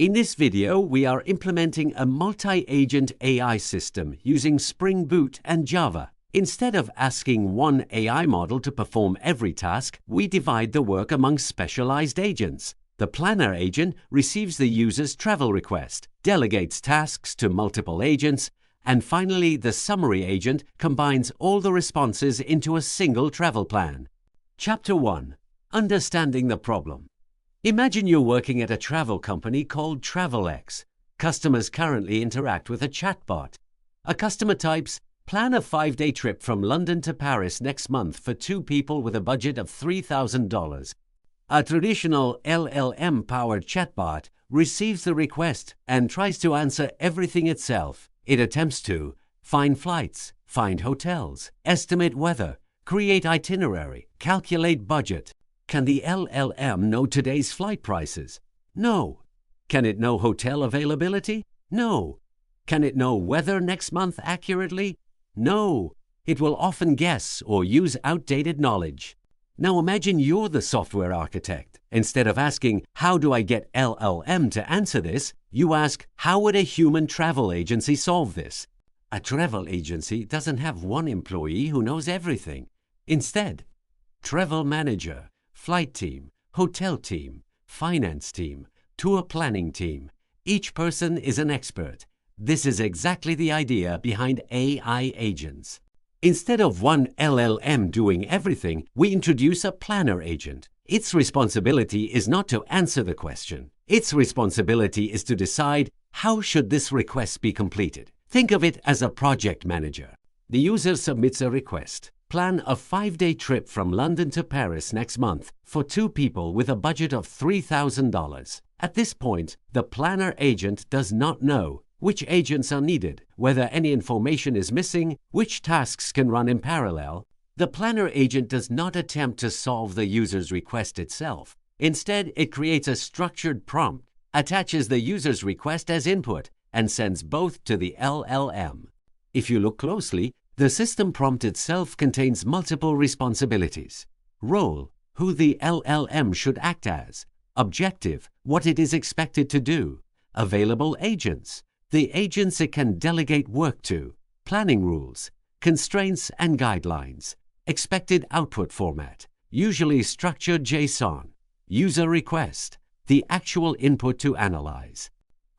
In this video, we are implementing a multi-agent AI system using Spring Boot and Java. Instead of asking one AI model to perform every task, we divide the work among specialized agents. The planner agent receives the user's travel request, delegates tasks to multiple agents, and finally, the summary agent combines all the responses into a single travel plan. Chapter 1. Understanding the problem. Imagine you're working at a travel company called TravelX. Customers currently interact with a chatbot. A customer types, "Plan a 5-day trip from London to Paris next month for 2 people with a budget of $3,000. A traditional LLM-powered chatbot receives the request and tries to answer everything itself. It attempts to find flights, find hotels, estimate weather, create itinerary, calculate budget. Can the LLM know today's flight prices? No. Can it know hotel availability? No. Can it know weather next month accurately? No. It will often guess or use outdated knowledge. Now imagine you're the software architect. Instead of asking, "How do I get LLM to answer this?" you ask, "How would a human travel agency solve this?" A travel agency doesn't have one employee who knows everything. Instead, travel manager, flight team, hotel team, finance team, tour planning team. Each person is an expert. This is exactly the idea behind AI agents. Instead of one LLM doing everything, we introduce a planner agent. Its responsibility is not to answer the question. Its responsibility is to decide, how should this request be completed? Think of it as a project manager. The user submits a request. Plan a 5-day trip from London to Paris next month for 2 people with a budget of $3,000. At this point, the planner agent does not know which agents are needed, whether any information is missing, which tasks can run in parallel. The planner agent does not attempt to solve the user's request itself. Instead, it creates a structured prompt, attaches the user's request as input, and sends both to the LLM. If you look closely, the system prompt itself contains multiple responsibilities. Role, who the LLM should act as. Objective, what it is expected to do. Available agents, the agents it can delegate work to. Planning rules, constraints and guidelines. Expected output format, usually structured JSON. User request, the actual input to analyze.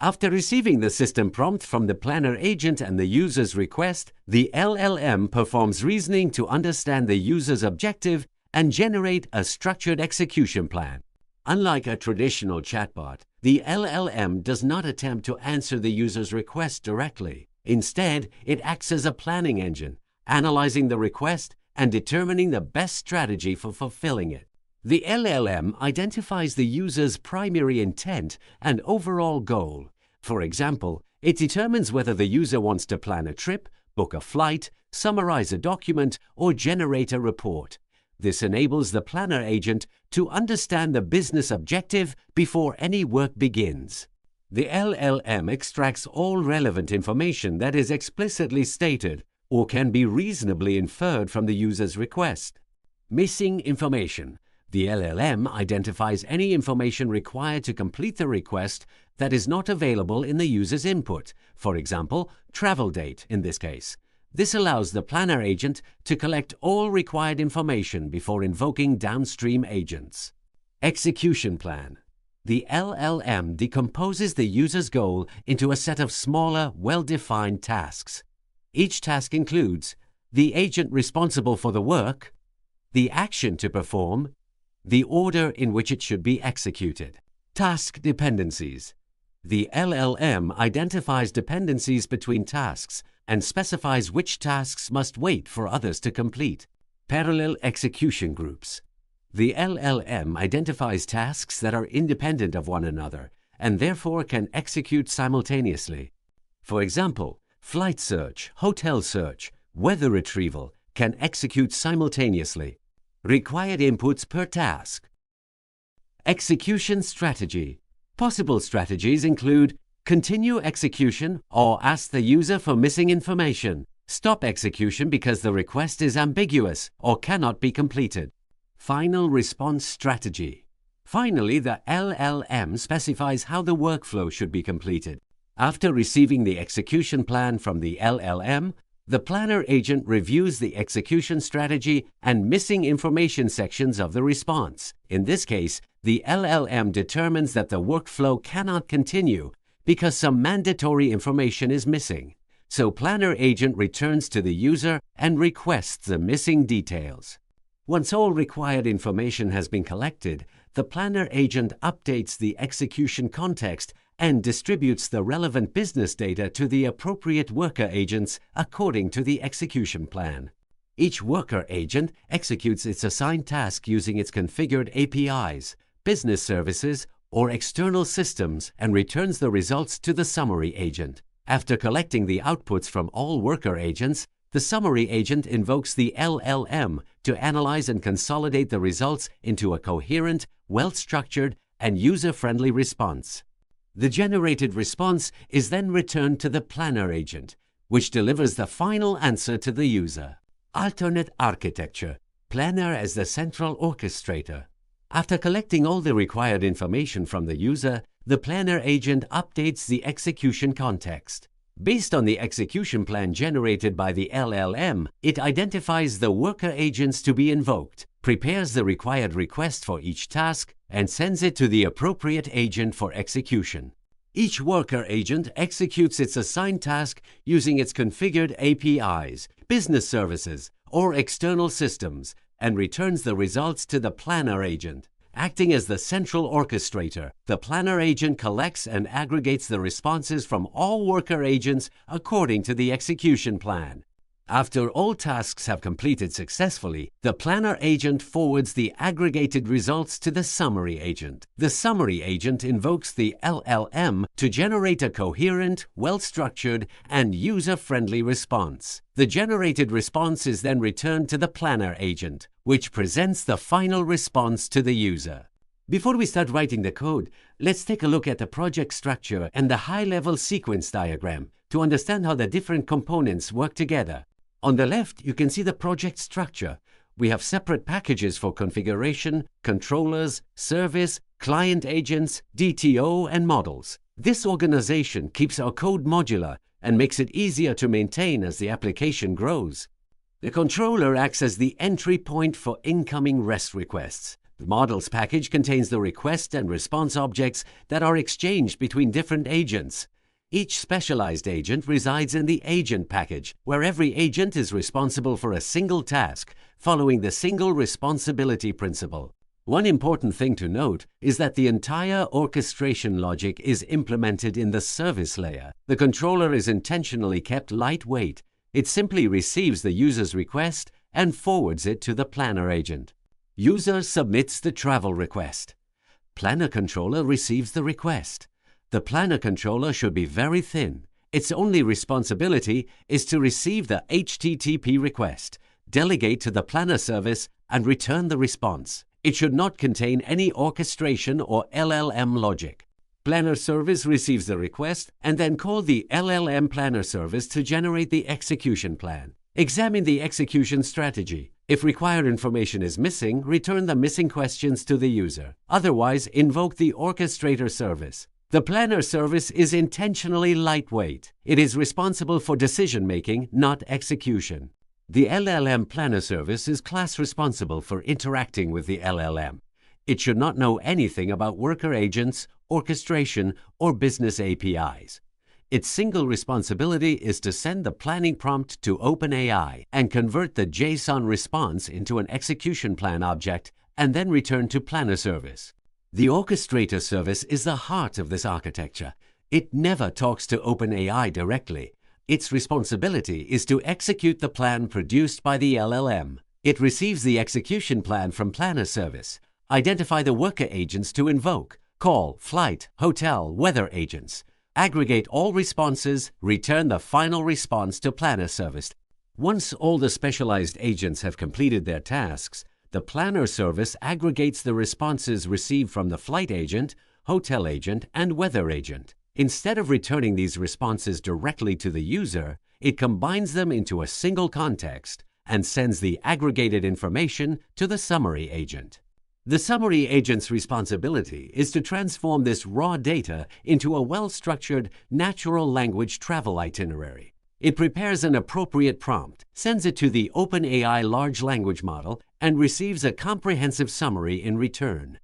After receiving the system prompt from the planner agent and the user's request, the LLM performs reasoning to understand the user's objective and generate a structured execution plan. Unlike a traditional chatbot, the LLM does not attempt to answer the user's request directly. Instead, it acts as a planning engine, analyzing the request and determining the best strategy for fulfilling it. The LLM identifies the user's primary intent and overall goal. For example, it determines whether the user wants to plan a trip, book a flight, summarize a document, or generate a report. This enables the planner agent to understand the business objective before any work begins. The LLM extracts all relevant information that is explicitly stated or can be reasonably inferred from the user's request. Missing information. The LLM identifies any information required to complete the request that is not available in the user's input, for example, travel date in this case. This allows the planner agent to collect all required information before invoking downstream agents. Execution plan. The LLM decomposes the user's goal into a set of smaller, well-defined tasks. Each task includes the agent responsible for the work, the action to perform, the order in which it should be executed. Task dependencies. The LLM identifies dependencies between tasks and specifies which tasks must wait for others to complete. Parallel execution groups. The LLM identifies tasks that are independent of one another and therefore can execute simultaneously. For example, flight search, hotel search, weather retrieval can execute simultaneously. Required inputs per task. Execution strategy. Possible strategies include continue execution or ask the user for missing information. Stop execution because the request is ambiguous or cannot be completed. Final response strategy. Finally, the LLM specifies how the workflow should be completed. After receiving the execution plan from the LLM, the planner agent reviews the execution strategy and missing information sections of the response. In this case, the LLM determines that the workflow cannot continue because some mandatory information is missing. So planner agent returns to the user and requests the missing details. Once all required information has been collected, the planner agent updates the execution context and distributes the relevant business data to the appropriate worker agents according to the execution plan. Each worker agent executes its assigned task using its configured APIs, business services, or external systems and returns the results to the summary agent. After collecting the outputs from all worker agents, the summary agent invokes the LLM to analyze and consolidate the results into a coherent, well-structured, and user-friendly response. The generated response is then returned to the planner agent, which delivers the final answer to the user. Alternate architecture. Planner as the central orchestrator. After collecting all the required information from the user, the planner agent updates the execution context. Based on the execution plan generated by the LLM, it identifies the worker agents to be invoked, prepares the required request for each task, and sends it to the appropriate agent for execution. Each worker agent executes its assigned task using its configured APIs, business services, or external systems, and returns the results to the planner agent. Acting as the central orchestrator, the planner agent collects and aggregates the responses from all worker agents according to the execution plan. After all tasks have completed successfully, the planner agent forwards the aggregated results to the summary agent. The summary agent invokes the LLM to generate a coherent, well-structured, and user-friendly response. The generated response is then returned to the planner agent, which presents the final response to the user. Before we start writing the code, let's take a look at the project structure and the high-level sequence diagram to understand how the different components work together. On the left, you can see the project structure. We have separate packages for configuration, controllers, service, client agents, DTO, and models. This organization keeps our code modular and makes it easier to maintain as the application grows. The controller acts as the entry point for incoming REST requests. The models package contains the request and response objects that are exchanged between different agents. Each specialized agent resides in the agent package, where every agent is responsible for a single task, following the single responsibility principle. One important thing to note is that the entire orchestration logic is implemented in the service layer. The controller is intentionally kept lightweight. It simply receives the user's request and forwards it to the planner agent. User submits the travel request. Planner controller receives the request. The planner controller should be very thin. Its only responsibility is to receive the HTTP request, delegate to the planner service, and return the response. It should not contain any orchestration or LLM logic. Planner service receives the request and then call the LLM planner service to generate the execution plan. Examine the execution strategy. If required information is missing, return the missing questions to the user. Otherwise, invoke the Orchestrator service. The planner service is intentionally lightweight. It is responsible for decision-making, not execution. The LLM planner service is class responsible for interacting with the LLM. It should not know anything about worker agents, orchestration, or business APIs. Its single responsibility is to send the planning prompt to OpenAI and convert the JSON response into an execution plan object and then return to planner service. The Orchestrator service is the heart of this architecture. It never talks to OpenAI directly. Its responsibility is to execute the plan produced by the LLM. It receives the execution plan from planner service, identify the worker agents to invoke, call, flight, hotel, weather agents, aggregate all responses, return the final response to planner service. Once all the specialized agents have completed their tasks, the planner service aggregates the responses received from the flight agent, hotel agent, and weather agent. Instead of returning these responses directly to the user, it combines them into a single context and sends the aggregated information to the summary agent. The summary agent's responsibility is to transform this raw data into a well-structured natural language travel itinerary. It prepares an appropriate prompt, sends it to the OpenAI large language model, and receives a comprehensive summary in return.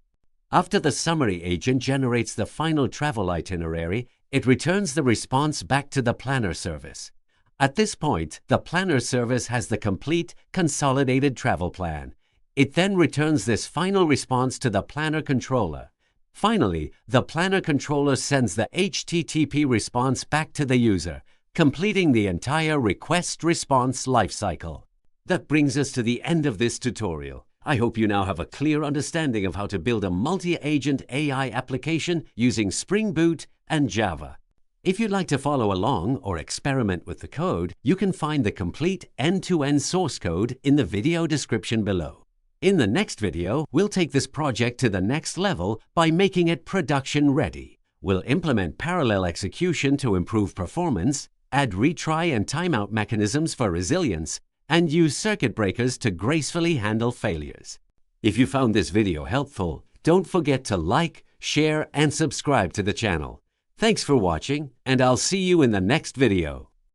After the summary agent generates the final travel itinerary, it returns the response back to the planner service. At this point, the planner service has the complete, consolidated travel plan. It then returns this final response to the planner controller. Finally, the planner controller sends the HTTP response back to the user, completing the entire request-response lifecycle. That brings us to the end of this tutorial. I hope you now have a clear understanding of how to build a multi-agent AI application using Spring Boot and Java. If you'd like to follow along or experiment with the code, you can find the complete end-to-end source code in the video description below. In the next video, we'll take this project to the next level by making it production ready. We'll implement parallel execution to improve performance, add retry and timeout mechanisms for resilience, and use circuit breakers to gracefully handle failures. If you found this video helpful, don't forget to like, share, and subscribe to the channel. Thanks for watching, and I'll see you in the next video.